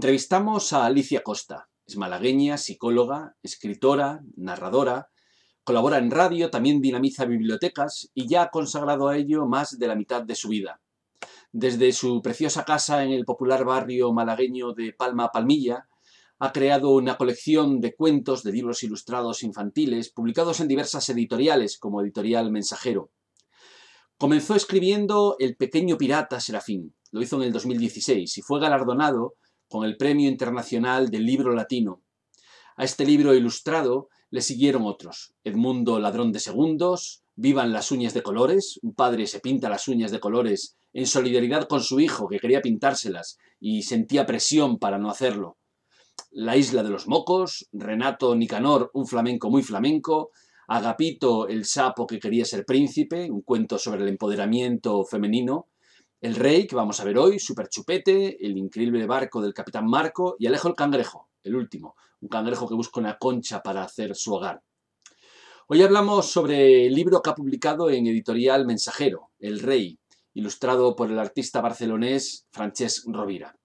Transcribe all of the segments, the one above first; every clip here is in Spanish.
Entrevistamos a Alicia Costa. Es malagueña, psicóloga, escritora, narradora, colabora en radio, también dinamiza bibliotecas y ya ha consagrado a ello más de la mitad de su vida. Desde su preciosa casa en el popular barrio malagueño de Palma Palmilla, ha creado una colección de cuentos, de libros ilustrados infantiles, publicados en diversas editoriales como Editorial Mensajero. Comenzó escribiendo El pequeño pirata Serafín, lo hizo en el 2016 y fue galardonado con el Premio Internacional del Libro Latino. A este libro ilustrado le siguieron otros: Edmundo Ladrón de Segundos, Vivan las uñas de colores, un padre se pinta las uñas de colores en solidaridad con su hijo que quería pintárselas y sentía presión para no hacerlo. La isla de los mocos, Renato Nicanor, un flamenco muy flamenco, Agapito, el sapo que quería ser príncipe, un cuento sobre el empoderamiento femenino, El rey, que vamos a ver hoy, Superchupete, El increíble barco del capitán Marco y Alejo el cangrejo, el último, un cangrejo que busca una concha para hacer su hogar. Hoy hablamos sobre el libro que ha publicado en Editorial Mensajero, El rey, ilustrado por el artista barcelonés Francesc Rovira.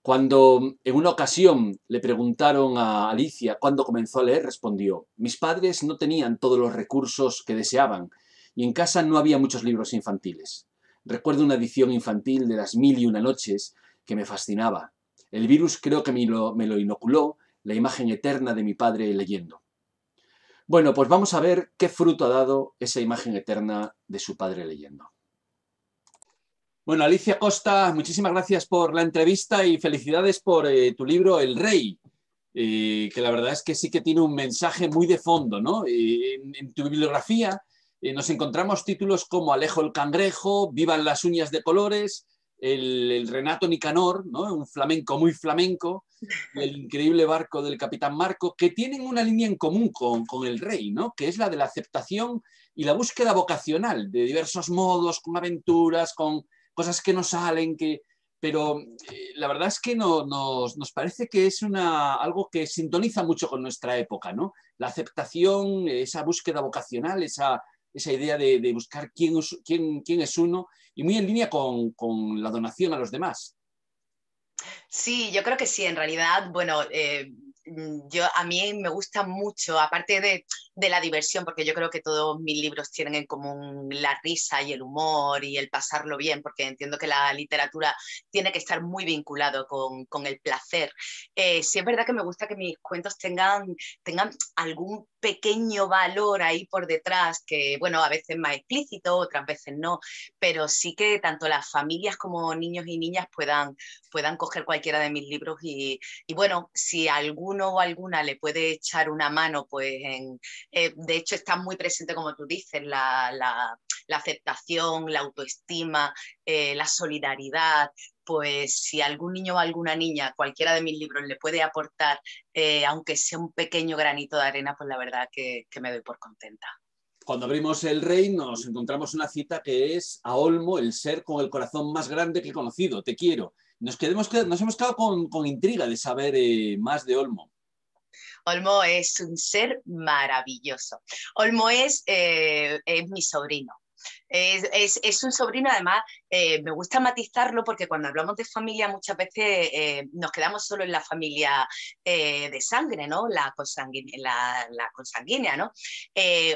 Cuando en una ocasión le preguntaron a Alicia cuándo comenzó a leer, respondió: mis padres no tenían todos los recursos que deseaban y en casa no había muchos libros infantiles. Recuerdo una edición infantil de Las mil y una noches que me fascinaba. El virus creo que me lo inoculó la imagen eterna de mi padre leyendo. Bueno, pues vamos a ver qué fruto ha dado esa imagen eterna de su padre leyendo. Bueno, Alicia Costa, muchísimas gracias por la entrevista y felicidades por tu libro El Rey, que la verdad es que sí que tiene un mensaje muy de fondo, ¿no? En tu bibliografía nos encontramos títulos como Alejo el cangrejo, Vivan las uñas de colores, el Renato Nicanor, ¿no? Un flamenco muy flamenco, y El increíble barco del capitán Marco, que tienen una línea en común con El Rey, ¿no? Que es la de la aceptación y la búsqueda vocacional de diversos modos, con aventuras, con cosas que no salen, pero la verdad es que nos parece que es algo que sintoniza mucho con nuestra época, ¿no? La aceptación, esa búsqueda vocacional, esa idea de buscar quién es uno, y muy en línea con la donación a los demás. Sí, yo creo que sí, en realidad, bueno, a mí me gusta mucho, aparte de la diversión, porque yo creo que todos mis libros tienen en común la risa y el humor y el pasarlo bien, porque entiendo que la literatura tiene que estar muy vinculado con el placer. Sí es verdad que me gusta que mis cuentos tengan algún pequeño valor ahí por detrás, que bueno, a veces más explícito, otras veces no, pero sí que tanto las familias como niños y niñas puedan coger cualquiera de mis libros y bueno, si alguno o alguna le puede echar una mano, pues de hecho está muy presente, como tú dices, la aceptación, la autoestima, la solidaridad. Pues si algún niño o alguna niña, cualquiera de mis libros le puede aportar, aunque sea un pequeño granito de arena, pues la verdad que me doy por contenta. Cuando abrimos El Rey nos encontramos una cita que es: a Olmo, el ser con el corazón más grande que he conocido, te quiero. Nos hemos quedado con intriga de saber más de Olmo. Olmo es un ser maravilloso. Olmo es mi sobrino. Es un sobrino, además, me gusta matizarlo porque cuando hablamos de familia muchas veces nos quedamos solo en la familia de sangre, ¿no? La consanguínea, ¿no?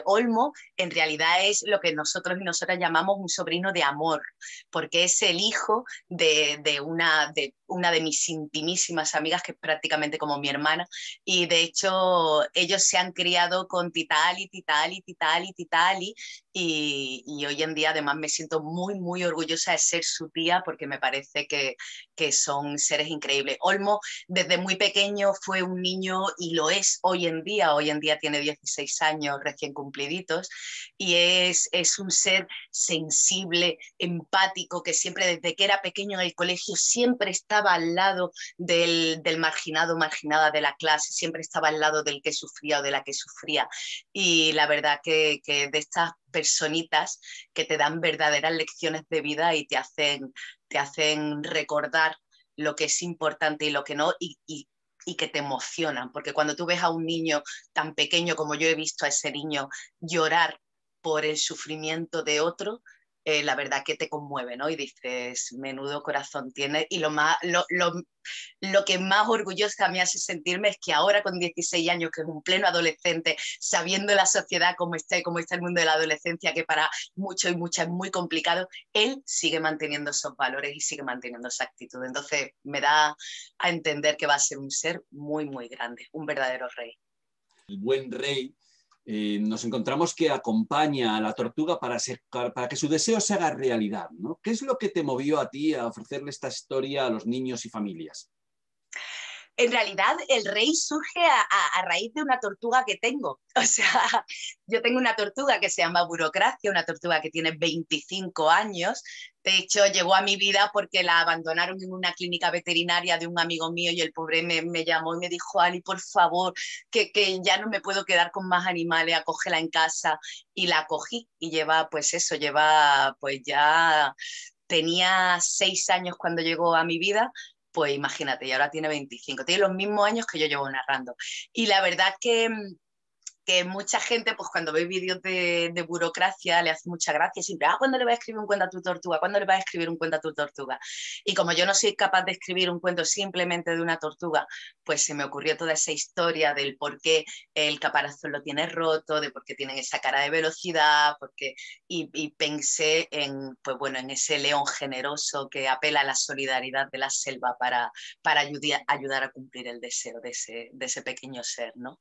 Olmo en realidad es lo que nosotros y nosotras llamamos un sobrino de amor, porque es el hijo de una de mis intimísimas amigas, que es prácticamente como mi hermana, y de hecho ellos se han criado con Titali, Titali, Titali, Titali, y hoy en día además me siento muy, muy orgullosa de ser su tía, porque me parece que son seres increíbles. Olmo desde muy pequeño fue un niño, y lo es hoy en día tiene 16 años recién cumpliditos, y es un ser sensible, empático, que siempre desde que era pequeño en el colegio siempre estaba al lado del marginado, marginada de la clase, siempre estaba al lado del que sufría o de la que sufría, y la verdad que de estas personitas que te dan verdaderas lecciones de vida y te hacen recordar lo que es importante y lo que no, y que te emocionan, porque cuando tú ves a un niño tan pequeño como yo he visto a ese niño llorar por el sufrimiento de otro, la verdad que te conmueve, ¿no? Y dices, menudo corazón tiene. Y lo que más orgullosa me hace sentirme es que ahora con 16 años, que es un pleno adolescente, sabiendo la sociedad cómo está y cómo está el mundo de la adolescencia, que para muchos y muchas es muy complicado, él sigue manteniendo esos valores y sigue manteniendo esa actitud. Entonces me da a entender que va a ser un ser muy, muy grande, un verdadero rey. El buen rey, nos encontramos que acompaña a la tortuga para que su deseo se haga realidad, ¿no? ¿Qué es lo que te movió a ti a ofrecerle esta historia a los niños y familias? En realidad el rey surge a raíz de una tortuga que tengo. O sea, yo tengo una tortuga que se llama Burocracia, una tortuga que tiene 25 años. De hecho, llegó a mi vida porque la abandonaron en una clínica veterinaria de un amigo mío y el pobre me llamó y me dijo, Ali, por favor, que ya no me puedo quedar con más animales, acógela en casa. Y la acogí y lleva, pues eso, lleva, pues ya tenía 6 años cuando llegó a mi vida, pues imagínate, y ahora tiene 25, tiene los mismos años que yo llevo narrando. Y la verdad que mucha gente, pues cuando ve vídeos de burocracia, le hace mucha gracia, siempre, ¿cuándo le vas a escribir un cuento a tu tortuga? ¿Cuándo le vas a escribir un cuento a tu tortuga? Y como yo no soy capaz de escribir un cuento simplemente de una tortuga, pues se me ocurrió toda esa historia del por qué el caparazón lo tiene roto, de por qué tienen esa cara de velocidad, y pensé en, pues bueno, en ese león generoso que apela a la solidaridad de la selva para ayudar a cumplir el deseo de ese pequeño ser, ¿no?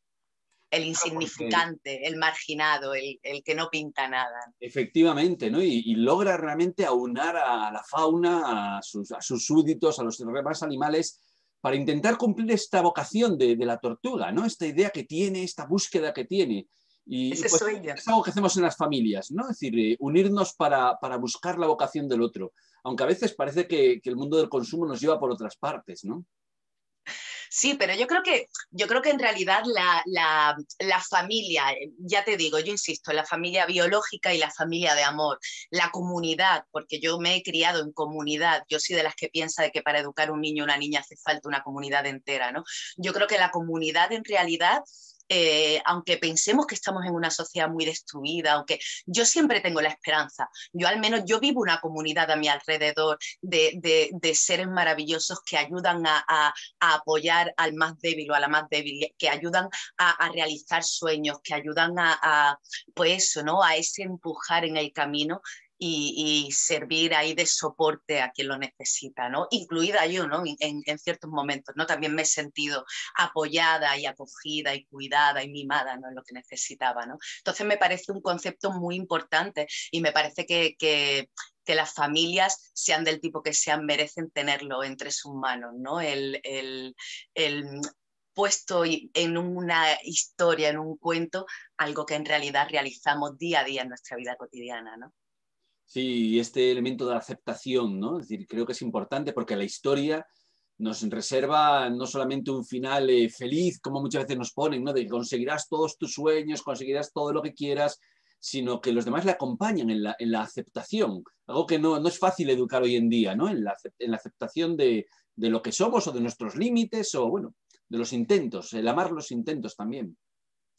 El Porque insignificante, el marginado, el que no pinta nada. efectivamente, ¿no? Y logra realmente aunar a la fauna, a sus súbditos, a los demás animales, para intentar cumplir esta vocación de la tortuga, ¿no? Esta idea que tiene, esta búsqueda que tiene. Y Ese pues soy yo. es algo que hacemos en las familias, ¿no? Es decir, unirnos para buscar la vocación del otro. Aunque a veces parece que el mundo del consumo nos lleva por otras partes, ¿no? Sí, pero yo creo que en realidad la familia, ya te digo, yo insisto, la familia biológica y la familia de amor, la comunidad, porque yo me he criado en comunidad, yo soy de las que piensa de que para educar a un niño o una niña hace falta una comunidad entera, ¿no? Yo creo que la comunidad en realidad aunque pensemos que estamos en una sociedad muy destruida, aunque yo siempre tengo la esperanza, yo al menos yo vivo una comunidad a mi alrededor de seres maravillosos que ayudan a apoyar al más débil o a la más débil, que ayudan a realizar sueños, que ayudan pues eso, ¿no? A ese empujar en el camino y servir ahí de soporte a quien lo necesita, ¿no? Incluida yo, ¿no? En ciertos momentos, ¿no? También me he sentido apoyada y acogida y cuidada y mimada, ¿no? En lo que necesitaba, ¿no? Entonces me parece un concepto muy importante y me parece que las familias, sean del tipo que sean, merecen tenerlo entre sus manos, ¿no? El puesto en una historia, en un cuento, algo que en realidad realizamos día a día en nuestra vida cotidiana, ¿no? Sí, este elemento de la aceptación, ¿no? Es decir, creo que es importante porque la historia nos reserva no solamente un final feliz, como muchas veces nos ponen, ¿no? De que conseguirás todos tus sueños, conseguirás todo lo que quieras, sino que los demás le acompañan en la aceptación, algo que no es fácil educar hoy en día, ¿no? En la aceptación de lo que somos o de nuestros límites o, bueno, de los intentos, el amar los intentos también.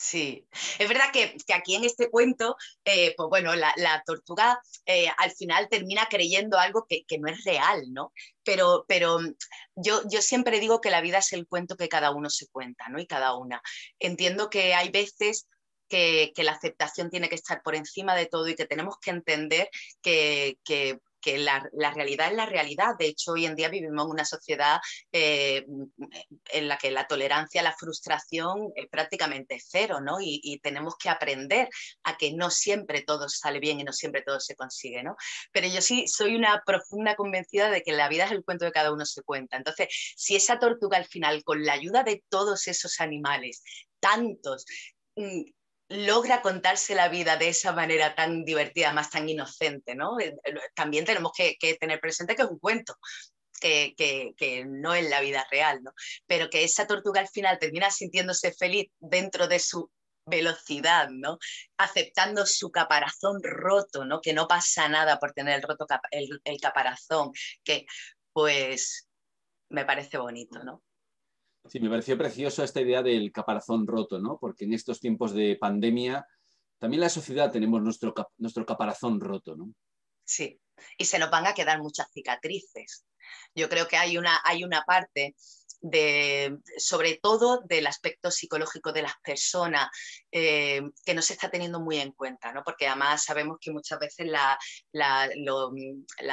Sí, es verdad que aquí en este cuento, pues bueno, la tortuga al final termina creyendo algo que no es real, ¿no? Pero yo siempre digo que la vida es el cuento que cada uno se cuenta, ¿no? Y cada una. Entiendo que hay veces que la aceptación tiene que estar por encima de todo y que tenemos que entender que la realidad es la realidad. De hecho, hoy en día vivimos en una sociedad en la que la tolerancia a la frustración es prácticamente cero, ¿no? Y tenemos que aprender a que no siempre todo sale bien y no siempre todo se consigue, ¿no? Pero yo sí soy una profunda convencida de que la vida es el cuento que cada uno se cuenta. Entonces, si esa tortuga al final, con la ayuda de todos esos animales, tantos, logra contarse la vida de esa manera tan divertida, más tan inocente, ¿no? También tenemos que tener presente que es un cuento, que no es la vida real, ¿no? Pero que esa tortuga al final termina sintiéndose feliz dentro de su velocidad, ¿no? Aceptando su caparazón roto, ¿no? Que no pasa nada por tener el caparazón, que pues me parece bonito, ¿no? Sí, me pareció precioso esta idea del caparazón roto, ¿no? Porque en estos tiempos de pandemia, también la sociedad tenemos nuestro caparazón roto, ¿no? Sí, y se nos van a quedar muchas cicatrices. Yo creo que hay una parte sobre todo del aspecto psicológico de las personas que no se está teniendo muy en cuenta, ¿no? Porque además sabemos que muchas veces las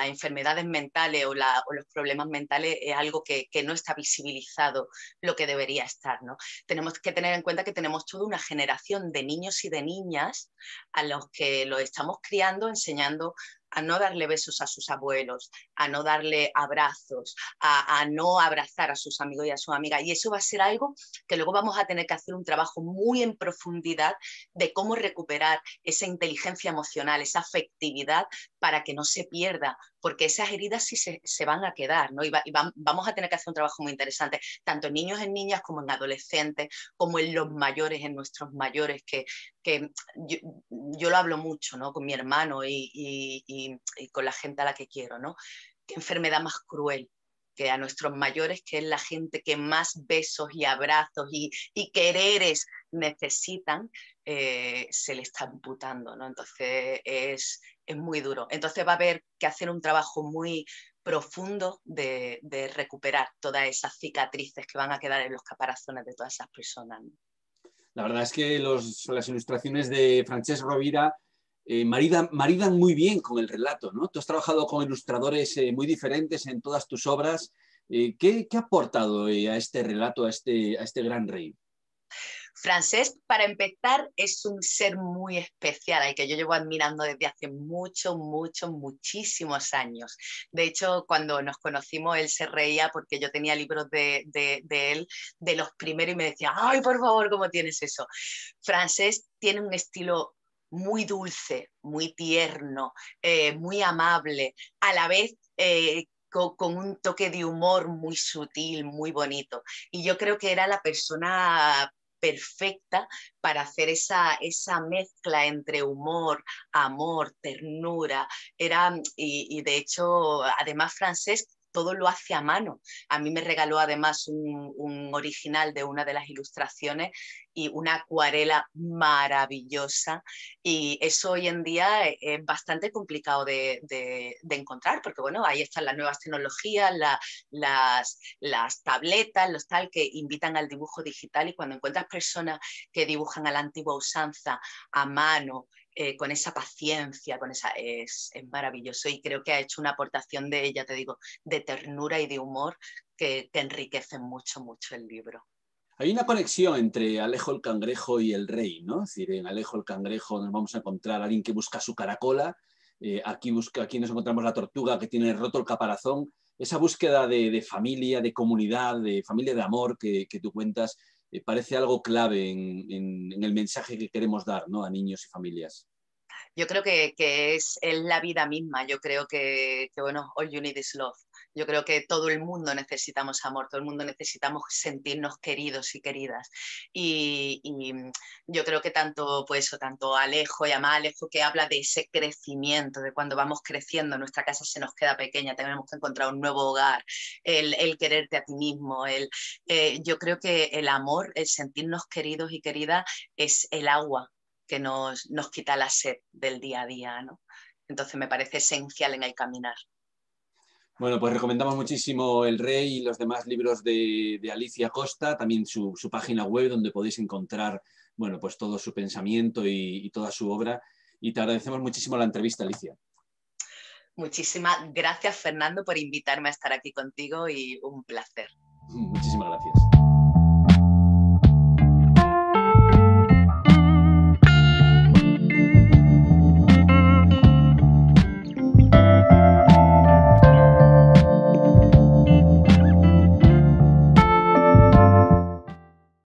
enfermedades mentales o los problemas mentales es algo que no está visibilizado lo que debería estar, ¿no? Tenemos que tener en cuenta que tenemos toda una generación de niños y de niñas a los que los estamos criando, enseñando a no darle besos a sus abuelos, a no darle abrazos, a no abrazar a sus amigos y a sus amigas. Y eso va a ser algo que luego vamos a tener que hacer un trabajo muy en profundidad de cómo recuperar esa inteligencia emocional, esa afectividad para que no se pierda, porque esas heridas sí se van a quedar, ¿no? Vamos a tener que hacer un trabajo muy interesante, tanto en niños, en niñas, como en adolescentes, como en los mayores, en nuestros mayores, que yo lo hablo mucho, ¿no? Con mi hermano y con la gente a la que quiero, ¿no? Qué enfermedad más cruel que a nuestros mayores, que es la gente que más besos y abrazos y quereres necesitan, se le está amputando, ¿no? Entonces es muy duro. Entonces va a haber que hacer un trabajo muy profundo de recuperar todas esas cicatrices que van a quedar en los caparazones de todas esas personas, ¿no? La verdad es que las ilustraciones de Francesc Rovira maridan muy bien con el relato, ¿no? Tú has trabajado con ilustradores muy diferentes en todas tus obras. ¿Qué ha aportado a este relato, a este gran rey? Francesc, para empezar, es un ser muy especial al que yo llevo admirando desde hace muchísimos años. De hecho, cuando nos conocimos, él se reía porque yo tenía libros de él, de los primeros, y me decía, ay, por favor, ¿cómo tienes eso? Francesc tiene un estilo muy dulce, muy tierno, muy amable, a la vez con un toque de humor muy sutil, muy bonito. Y yo creo que era la persona perfecta para hacer esa mezcla entre humor, amor, ternura. Y de hecho, además, Francesc todo lo hace a mano. A mí me regaló además un original de una de las ilustraciones y una acuarela maravillosa, y eso hoy en día es bastante complicado de encontrar, porque bueno, ahí están las nuevas tecnologías, las tabletas, los tal, que invitan al dibujo digital, y cuando encuentras personas que dibujan a la antigua usanza, a mano, con esa paciencia, es maravilloso, y creo que ha hecho una aportación de, ya te digo, de ternura y de humor que enriquecen mucho el libro. Hay una conexión entre Alejo el cangrejo y el rey, ¿no? Es decir, en Alejo el cangrejo nos vamos a encontrar a alguien que busca su caracola, aquí nos encontramos la tortuga que tiene roto el caparazón. Esa búsqueda de familia, de comunidad, de familia de amor que tú cuentas, parece algo clave en el mensaje que queremos dar, ¿no? A niños y familias. Yo creo que es la vida misma. Yo creo que, bueno, all you need is love. Yo creo que todo el mundo necesitamos amor, todo el mundo necesitamos sentirnos queridos y queridas. Y yo creo que tanto Alejo y Alejo, que habla de ese crecimiento, de cuando vamos creciendo, nuestra casa se nos queda pequeña, tenemos que encontrar un nuevo hogar, el quererte a ti mismo. Yo creo que el amor, el sentirnos queridos y queridas, es el agua que nos quita la sed del día a día, ¿no? Entonces me parece esencial en el caminar. Bueno, pues recomendamos muchísimo El Rey y los demás libros de Alicia Costa, también su página web donde podéis encontrar, bueno, pues todo su pensamiento y toda su obra. Y te agradecemos muchísimo la entrevista, Alicia. Muchísimas gracias, Fernando, por invitarme a estar aquí contigo, y un placer. Muchísimas gracias.